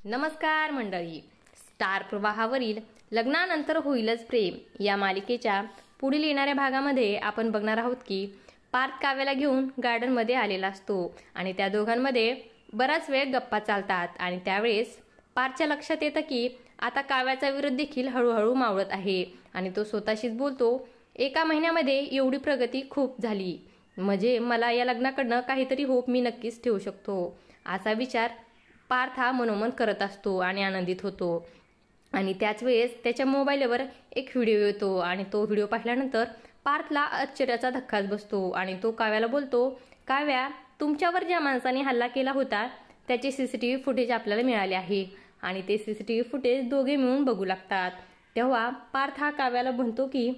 नमस्कार मंडळी. स्टार प्रवाहावरील लग्नानंतर होईलच प्रेम या मालिकेच्या पुढील येणाऱ्या भागामध्ये आपण बघणार आहोत की पार्थ काव्याला घेऊन गार्डन मध्ये आलेला असतो आणि त्या दोघांमध्ये बराच वेळ गप्पा चालतात आणि त्यावेळेस पार्थच्या लक्षात येतं की आता काव्याचा विरोध देखील हळूहळू मावळत आहे आणि तो स्वतःशीच बोलतो, एका महिन्यामध्ये एवढी प्रगती खूप झाली, म्हणजे मला या लग्नाकडनं काहीतरी होप मी नक्कीच ठेवू शकतो. असा विचार पार्थ हा मनोमन करत असतो आणि आनंदित होतो. आणि त्याच वेळेस त्याच्या मोबाईलवर एक व्हिडिओ येतो आणि तो व्हिडिओ पाहिल्यानंतर पार्थला आश्चर्याचा धक्काच बसतो आणि तो काव्याला बोलतो, काव्या, तुमच्यावर ज्या माणसाने हल्ला केला होता त्याचे सीसीटीव्ही फुटेज आपल्याला मिळाले आहे. आणि ते सीसीटीव्ही फुटेज दोघे मिळून बघू लागतात. तेव्हा पार्थ हा काव्याला म्हणतो की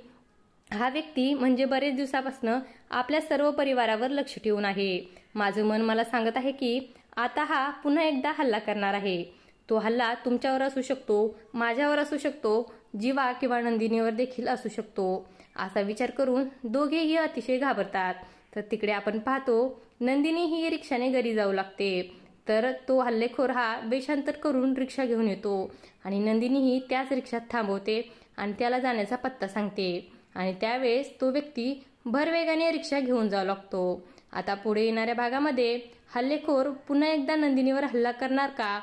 हा व्यक्ती म्हणजे बरेच दिवसापासून आपल्या सर्व परिवारावर लक्ष ठेवून आहे. माझं मन मला सांगत आहे की आता हा पुन्हा एकदा हल्ला करणार आहे. तो हल्ला तुमच्यावर असू शकतो, माझ्यावर असू शकतो, जीवा किंवा नंदिनीवर देखील असू शकतो. असा विचार करून दोघेही अतिशय घाबरतात. तर तिकडे आपण पाहतो नंदिनी ही रिक्षाने घरी जाऊ लागते. तर तो हल्लेखोर हा वेषांतर करून रिक्षा घेऊन येतो आणि नंदिनी ही त्याच रिक्षात थांबवते आणि त्याला जाण्याचा पत्ता सांगते. आणि त्यावेळेस तो व्यक्ती भरवेगाने रिक्षा घेऊन जाऊ लागतो. आता पुढे येणाऱ्या भागामध्ये हल्लेखोर पुन्हा एकदा नंदिनीवर हल्ला करणार का,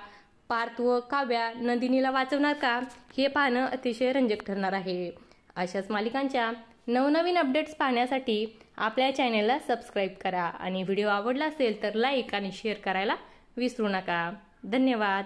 पार्थ व काव्या नंदिनीला वाचवणार का, हे पाहणं अतिशय रंजक ठरणार आहे. अशाच मालिकांच्या नवनवीन अपडेट्स पाहण्यासाठी आपल्या चॅनेलला सबस्क्राईब करा आणि व्हिडिओ आवडला असेल तर लाईक आणि शेअर करायला विसरू नका. धन्यवाद.